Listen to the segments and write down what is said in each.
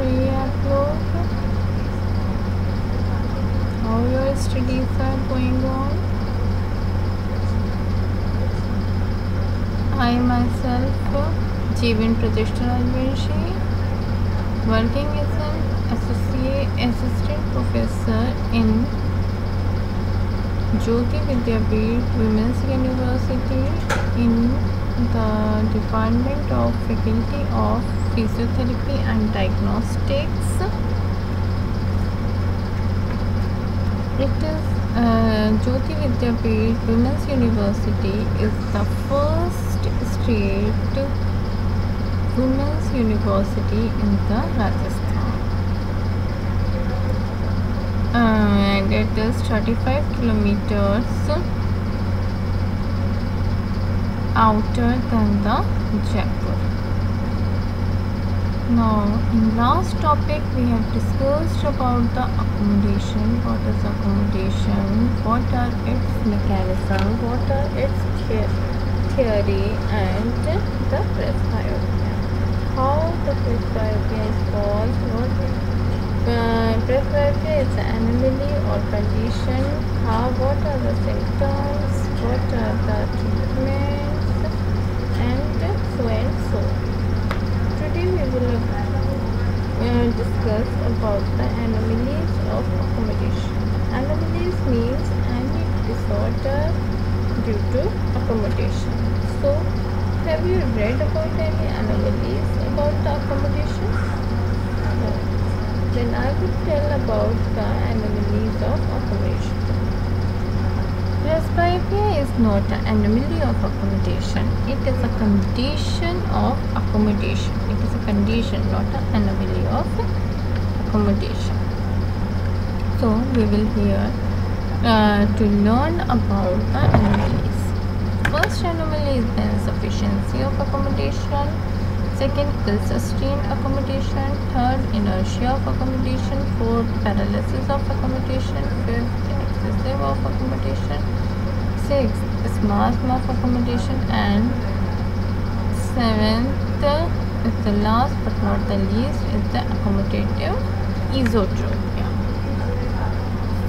रही है आप लोग? How your studies are going on? I myself, Jeevan Pratishtha Rajvanshi, working as an assistant professor in Jyoti Vidyapeeth Women's University in the Department of Faculty of Physiotherapy and Diagnostics. It is Jyoti Vidyapeeth Women's University is the first state women's university in the Rajasthan, and it is 35 kilometers outer than the Jaipur. Now, in last topic we have discussed about the accommodation. What is accommodation? What are its mechanism? What are its theory and the presbyopia? How the presbyopia is caused? Presbyopia is an anomaly or condition. What are the symptoms? What are the treatments? And so and so. Today we will discuss about the anomalies of accommodation. Anomalies means any disorder due to accommodation. So, have you read about any anomalies about the accommodation? No. Then I will tell about the anomalies of accommodation. Presbyopia is not an anomaly of accommodation. It is a condition of accommodation. It is a condition, not an anomaly of accommodation. So we will here to learn about the anomalies. First anomaly is the insufficiency of accommodation. Second, ill-sustained accommodation. Third, inertia of accommodation. Fourth, paralysis of accommodation. Fifth, excessive of accommodation. Sixth, spasm of accommodation. And seventh is the last but not the least is the accommodative esotropia.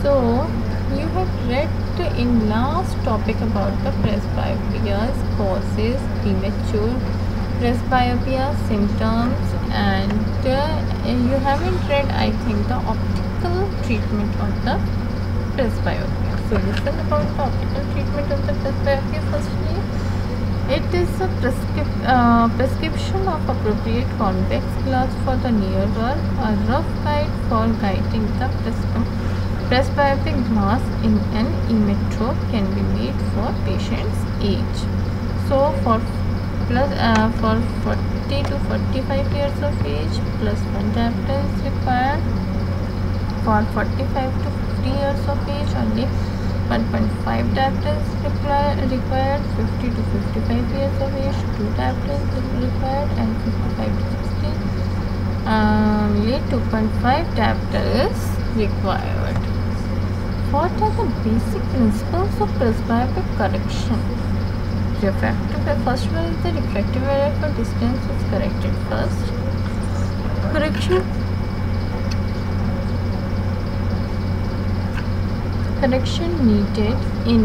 So you have read in last topic about the presbyopia causes, premature presbyopia symptoms, and you haven't read, I think, the optical treatment of the presbyopia. So listen about the optical treatment of the presbyopia. Firstly, it is a prescription of appropriate convex glass for the near work, a rough guide for guiding the presbyopic glass in an e-metrope can be made for patient's age. So for 40 to 45 years of age, plus 1 diopter is required. For 45 to 50 years of age, only 1.5 diopter is required. 50 to 55 years of age, 2 diopter is required, and 55 to 60 only 2.5 diopter is required. What are the basic principles of presbyopic correction? First one is the refractive error for distance is corrected first. Correction needed in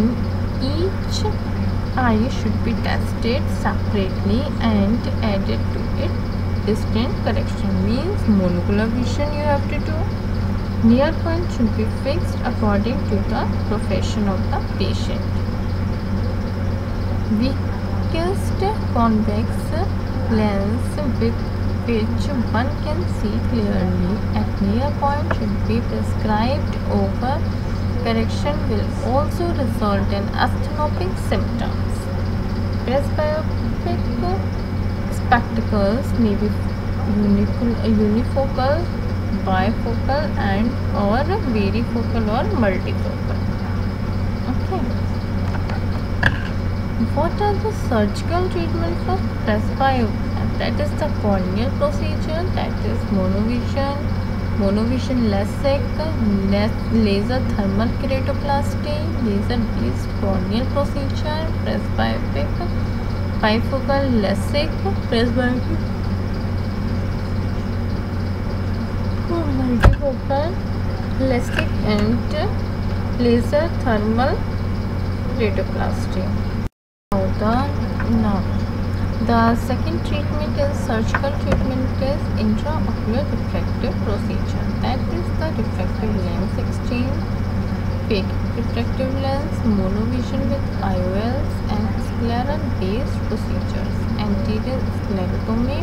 each eye should be tested separately and added to it. Distant correction means monocular vision you have to do. Near point should be fixed according to the profession of the patient. Weakest convex lens with which one can see clearly at near point should be prescribed over. Correction will also result in astronomic symptoms. Presbyopic spectacles may be unifocal, bifocal, and or varifocal or multifocal. Okay. What are the surgical treatment for presbyopia? That is the corneal procedure, that is monovision LASIK, laser thermal keratoplasty, laser based corneal procedure, presbyopic, bifocal LASIK, presbyopic multifocal elastic and laser thermal radioplasty. Now the second treatment is surgical treatment is intraocular refractive procedure. That is the refractive lens exchange, fake refractive lens, monovision with IOLs, and scleral based procedures. Anterior sclerotomy,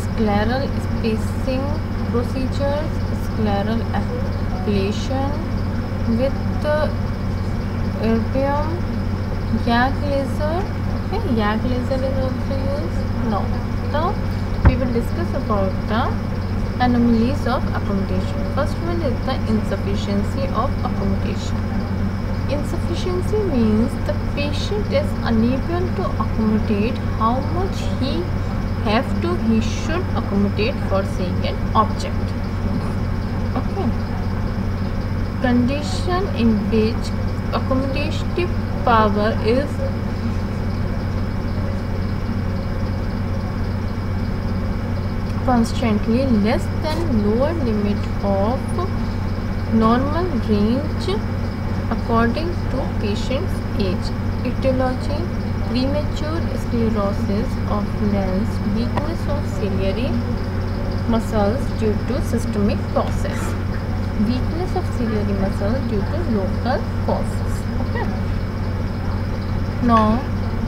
scleral spacing procedures, scleral ablation with erbium, YAG laser. Okay, YAG laser is also used. Now we will discuss about the anomalies of accommodation. First one is the insufficiency of accommodation. Insufficiency means the patient is unable to accommodate how much he should accommodate for seeing an object. Okay. Condition in which accommodative power is constantly less than lower limit of normal range according to patient's age. Etiology: premature sclerosis of lens, weakness of ciliary muscles due to systemic process, weakness of ciliary muscle due to local causes. Okay. Now,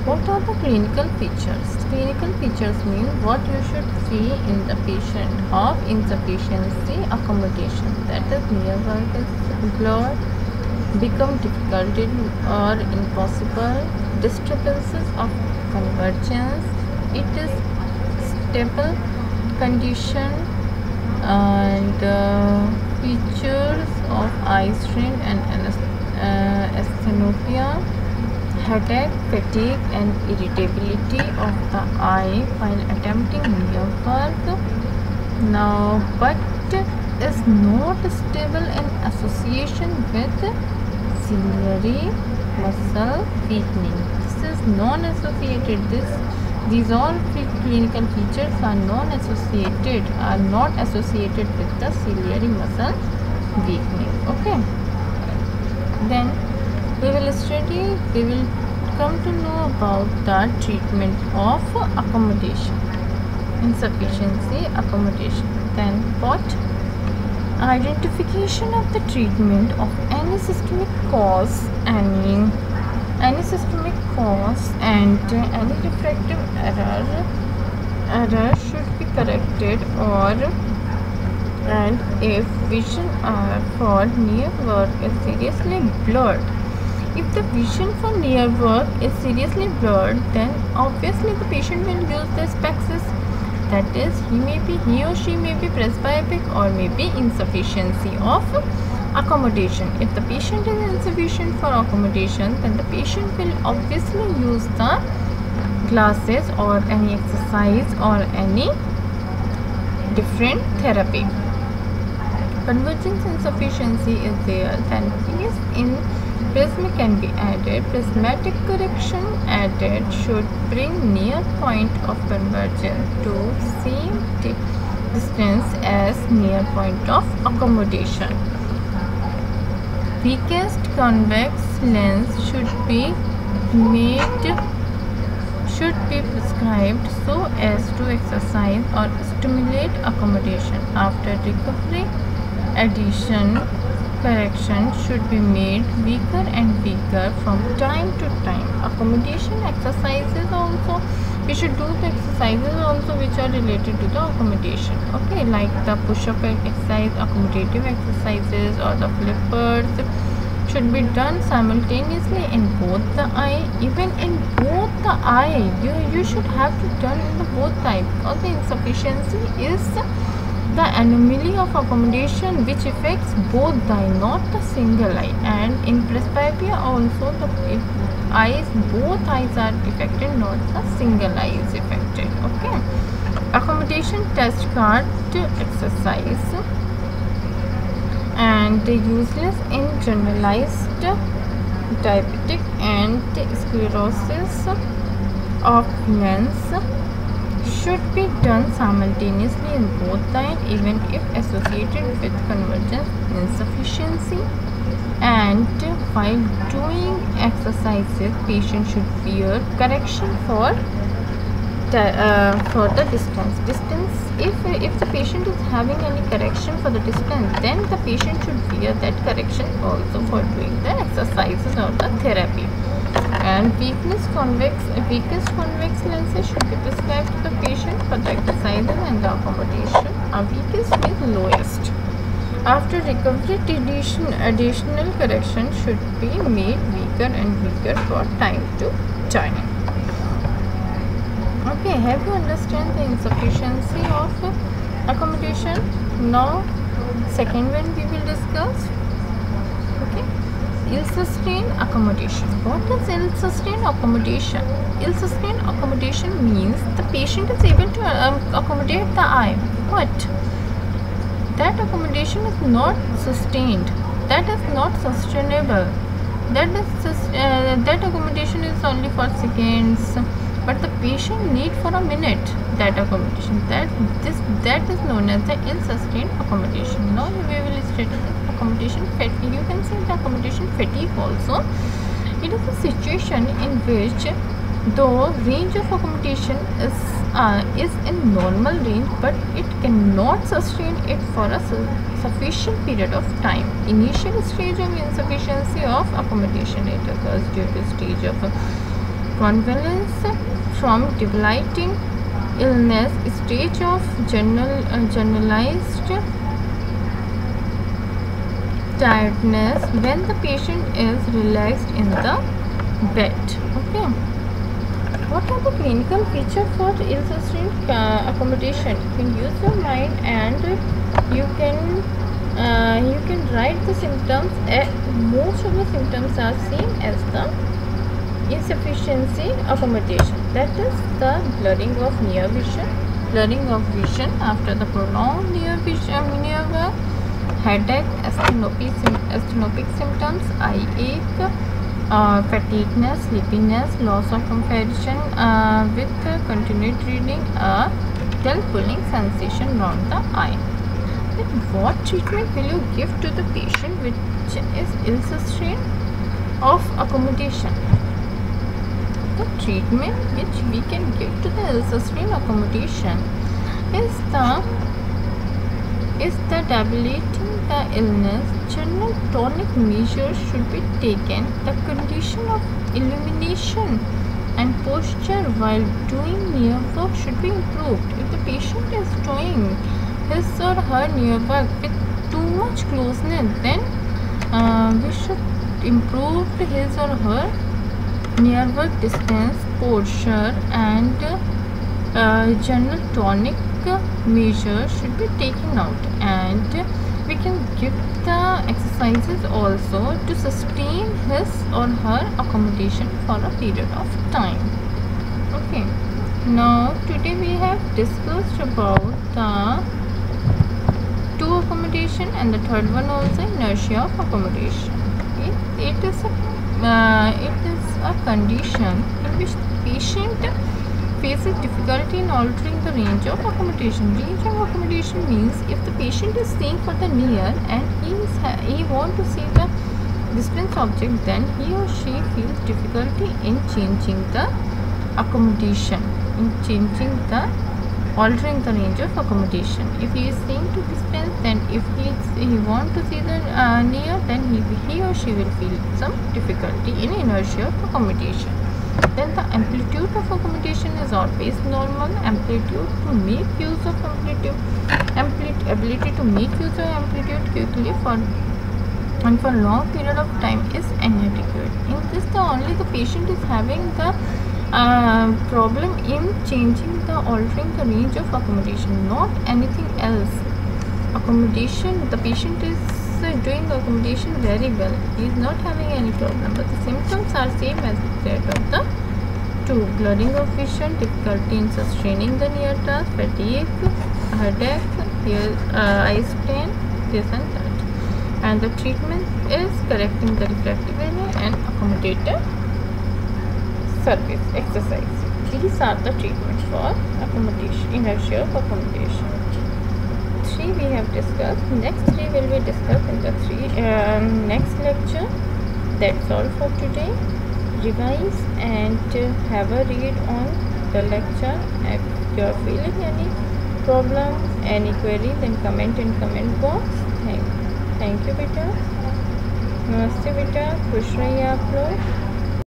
what are the clinical features? Clinical features mean what you should see in the patient of insufficiency accommodation. That is, near work is blurred, become difficult or impossible, disturbances of convergence, it is stable condition, and features of eye strain and asthenosphia, headache, fatigue, and irritability of the eye while attempting near work. Now, but is not stable in association with ciliary muscle weakening. This is non-associated. These all clinical features are not associated with the ciliary muscle weakening. Okay. Then we will come to know about the treatment of accommodation, insufficiency accommodation. Then what? Identification of the treatment of any systemic cause and any refractive error should be corrected, and if vision for near work is seriously blurred. If the vision for near work is seriously blurred, then obviously the patient will use the specs. That is, he or she may be presbyopic or may be insufficiency of accommodation. If the patient is insufficient for accommodation, then the patient will obviously use the glasses or any exercise or any different therapy. Convergence insufficiency is there, then prism can be added. Prismatic correction added should bring near point of convergence to same distance as near point of accommodation. Weakest convex lens should be prescribed so as to exercise or stimulate accommodation. After recovery, addition correction should be made weaker and weaker from time to time. Accommodation exercises also, we should do the exercises also which are related to the accommodation. Okay, like the push-up exercise, accommodative exercises, or the flippers should be done simultaneously in both the eye. Even in both the eye, you should have to done in the both eye, because the insufficiency is the anomaly of accommodation which affects both the eye, not the single eye. And in presbyopia also, both eyes are affected, not the single eye is affected. Okay. Accommodation test card exercise and useless in generalized diabetic and sclerosis of lens should be done simultaneously in both the eye, even if associated with convergence insufficiency. And while doing exercises, patient should wear correction for the distance. If the patient is having any correction for the distance, then the patient should wear that correction also for doing the exercises or the therapy. And weakest convex lenses should be prescribed to the patient for the exercises and the accommodation. Weakest means lowest. After recovery, additional correction should be made weaker and weaker for time to time. Okay, have you understand the insufficiency of accommodation? Now, second one we will discuss. Okay, ill-sustained accommodation. What is ill-sustained accommodation? Ill-sustained accommodation means the patient is able to accommodate the eye, but that accommodation is not sustained. That is not sustainable. That accommodation is only for seconds, but the patient need for a minute that accommodation. That is known as the ill-sustained accommodation. Now we will study the accommodation fatigue. You can say the accommodation fatigue also. It is a situation in which the range of accommodation is in normal range, but it cannot sustain it for a sufficient period of time. Initial stage of insufficiency of accommodation, it occurs due to stage of convalescence from debilitating illness, stage of generalized tiredness when the patient is relaxed in the bed. Okay, what are the clinical features for ill-sustained accommodation? You can use your mind and you can write the symptoms. Most of the symptoms are same as the insufficiency accommodation. That is the blurring of near vision after the prolonged near work, headache, asthenopic symptoms, eye ache, fatigueness, sleepiness, loss of comprehension with continued reading, dull pulling sensation around the eye. Then what treatment will you give to the patient which is ill-sustained of accommodation? The treatment which we can give to the ill-sustained accommodation is the debilitating the illness. General tonic measures should be taken. The condition of illumination and posture while doing near work should be improved. If the patient is doing his or her near work with too much closeness, then we should improve his or her near work distance, posture, and general tonic measures should be taken out. And we can give the exercises also to sustain his or her accommodation for a period of time. Okay, now today we have discussed about the two accommodation and the third one also, inertia of accommodation. Okay? It is a condition in which the patient faces difficulty in altering the range of accommodation. Range of accommodation means if the patient is seeing for the near and he want to see the distant object, then he or she feels difficulty in changing the accommodation, altering the range of accommodation. If he is seeing to distance, then if he want to see the near, then he or she will feel some difficulty in inertia of accommodation. Then the amplitude of accommodation is always normal. Amplitude to make use of ability to make use of amplitude quickly and for long period of time is inadequate. In this, the patient is having the problem in altering the range of accommodation, not anything else. Accommodation, the patient is doing accommodation very well. He is not having any problem, but the symptoms are same as that of the two: blurring of vision, difficulty in sustaining the near task, fatigue, headache, eye strain, this and that. And the treatment is correcting the refractive area and accommodative surface exercise. these are the treatments for accommodation, inertia of accommodation. 3 we have discussed. Next 3 will be discussed in the next lecture. That's all for today. Revise and have a read on the lecture. If you are feeling any problem, any query, then comment in comment box. Thank you बेटा. नमस्ते बेटा. खुश रहिए आप लोग.